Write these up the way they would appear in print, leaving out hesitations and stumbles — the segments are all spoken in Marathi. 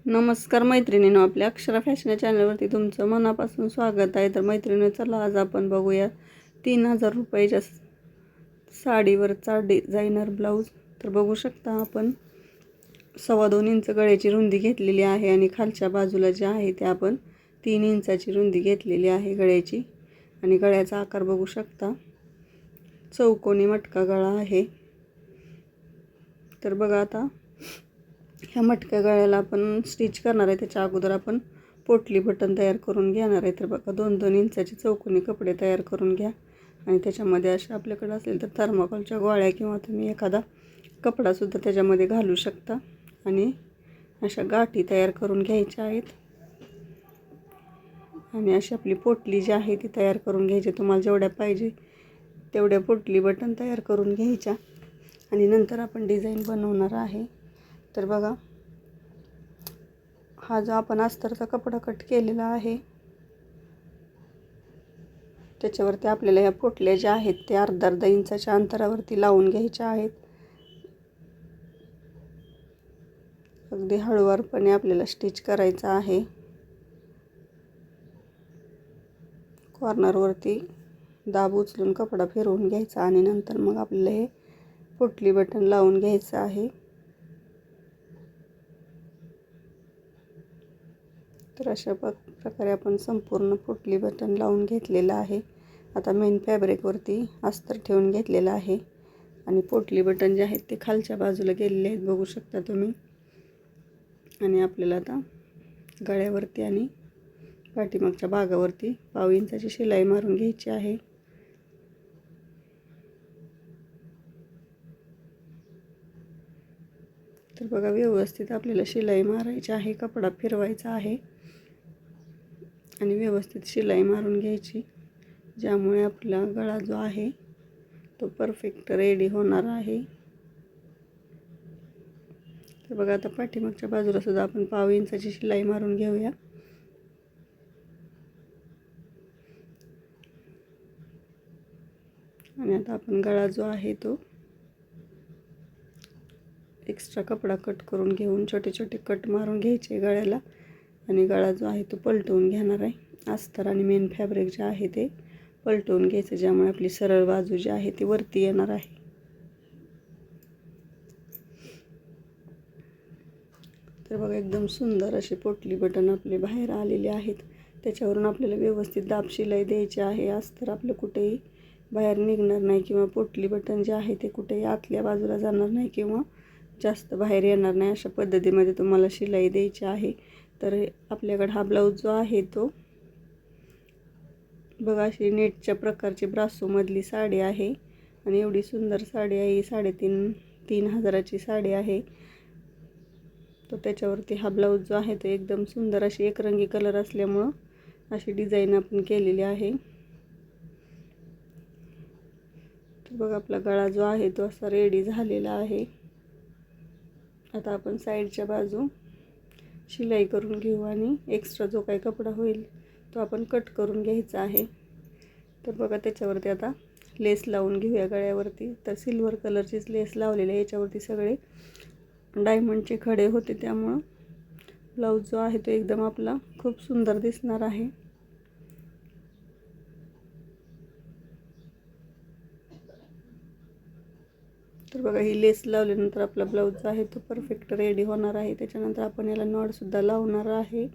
नमस्कार मैत्रिणींनो, आपल्या अक्षरा फॅशन चॅनलवरती तुमचं मनापासून स्वागत आहे. तर मैत्रिणींनो, चला आज आपण बघूया 3000 रुपयाच्या साडीवरचा डिझायनर ब्लाऊज. तर बघू शकता आपण 2.25 इंच गळ्याची रुंदी घेतलेली आहे आणि खालच्या बाजूला जे आहे ते आपण 3 इंचाची रुंदी घेतलेली आहे गळ्याची. आणि गळ्याचा आकार बघू शकता, चौकोनी मटका गळा आहे. तर बघा, आता ह्या मटक्या गळ्याला आपण स्टिच करणार आहे. त्याच्या अगोदर आपण पोटली बटन तयार करून घेणार आहे. तर बघा, 2-2 इंचाचे चौकोनी कपडे तयार करून घ्या आणि त्याच्यामध्ये अशा आपल्याकडे असेल तर थर्माकोलच्या गोळ्या किंवा तुम्ही एखादा कपडासुद्धा त्याच्यामध्ये घालू शकता. आणि अशा गाठी तयार करून घ्यायच्या आहेत आणि अशी आपली पोटली जी आहे ती तयार करून घ्यायची. तुम्हाला जेवढ्या पाहिजे तेवढ्या पोटली बटन तयार करून घ्यायच्या आणि नंतर आपण डिझाईन बनवणार आहे. तर बघा, हा जो आपण अस्तरचा कपडा कट केलेला आहे त्याच्यावरती आपल्याला ह्या पोटल्या ज्या आहेत ते अर्धा इंचाच्या अंतरावरती लावून घ्यायच्या आहेत. अगदी हळूवारपणे आपल्याला स्टिच करायचं आहे. कॉर्नरवरती दाब उचलून कपडा फिरवून घ्यायचा आणि नंतर मग आपल्याला हे पोटली बटन लावून घ्यायचं आहे. तर अशा प्रकारे आपण संपूर्ण पोटली बटन लावून घेतलेलं आहे. आता मेन फॅब्रिकवरती अस्तर ठेवून घेतलेलं आहे आणि पोटली बटन जे आहेत ते खालच्या बाजूला गेलेले आहेत, बघू शकता तुम्ही. आणि आपल्याला आता गळ्यावरती आणि पाठीमागच्या भागावरती 1.5 इंचाची शिलाई मारून घ्यायची आहे. तर बघा, व्यवस्थित आपल्याला शिलाई मारायची आहे, कपडा फिरवायचा आहे आणि व्यवस्थित शिलाई मारून घ्यायची, ज्यामुळे आपला गळा जो आहे तो परफेक्ट रेडी होणार आहे. तर बघा, आता पाठीमागच्या बाजूला सुद्धा आपण 1.5 इंचाची शिलाई मारून घेऊया. आणि आता आपण गळा जो आहे तो एक्स्ट्रा कपडा कट करून घेऊन छोटे छोटे कट मारून घ्यायचे गळ्याला आणि गळा जो आहे तो पलटवून घेणार आहे. अस्तर आणि मेन फॅब्रिक जे आहे ते पलटवून घ्यायचं, ज्यामुळे आपली सरळ बाजू जी आहे ती वरती येणार आहे. तर बघा, एकदम सुंदर असे पोटली बटन आपले बाहेर आलेले आहेत. त्याच्यावरून आपल्याला व्यवस्थित दाब शिलाई द्यायची आहे. अस्तर आपलं कुठेही बाहेर निघणार नाही किंवा पोटली बटन जे आहे ते कुठेही आतल्या बाजूला जाणार नाही किंवा जास्त बाहेर येणार नाही. अशा पद्धतीमध्ये तुम्हाला शिलाई द्यायची आहे. तर आपल्याकडे हा ब्लाऊज जो आहे तो बघा, अशी नेटच्या प्रकारची ब्रासोमधली साडी आहे आणि एवढी सुंदर साडी आहे. 3.5 हजाराची साडी आहे. तो त्याच्यावरती हा ब्लाऊज जो आहे तो एकदम सुंदर अशी एकरंगी कलर असल्यामुळं अशी डिझाईन आपण केलेली आहे. तर बघा, आपला गळा जो आहे तो असा रेडी झालेला आहे. आता आपण साईडच्या बाजू शिलाई करून घेऊ आणि एक्स्ट्रा जो काही कपडा होईल तो आपण कट करून घ्यायचा आहे. तर बघा, त्याच्यावरती आता लेस लावून घेऊया गळ्यावरती. तर सिल्वर कलरचीच लेस लावलेली आहे. याच्यावरती सगळे डायमंडचे खडे होते, त्यामुळं ब्लाऊज जो आहे तो एकदम आपला खूप सुंदर दिसणार आहे. तर बघा, ही लेस लावल्यानंतर आपला ब्लाऊज जो आहे तो परफेक्ट रेडी होणार आहे. त्याच्यानंतर आपण याला नॉटसुद्धा लावणार आहे.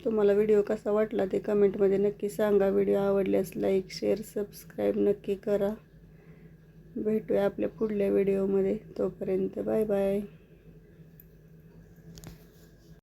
तुम्हाला व्हिडिओ कसा वाटला ते कमेंटमध्ये नक्की सांगा. व्हिडिओ आवडल्यास लाईक, शेअर, सबस्क्राईब नक्की करा. भेटूया आपल्या पुढल्या व्हिडिओमध्ये. तोपर्यंत बाय बाय.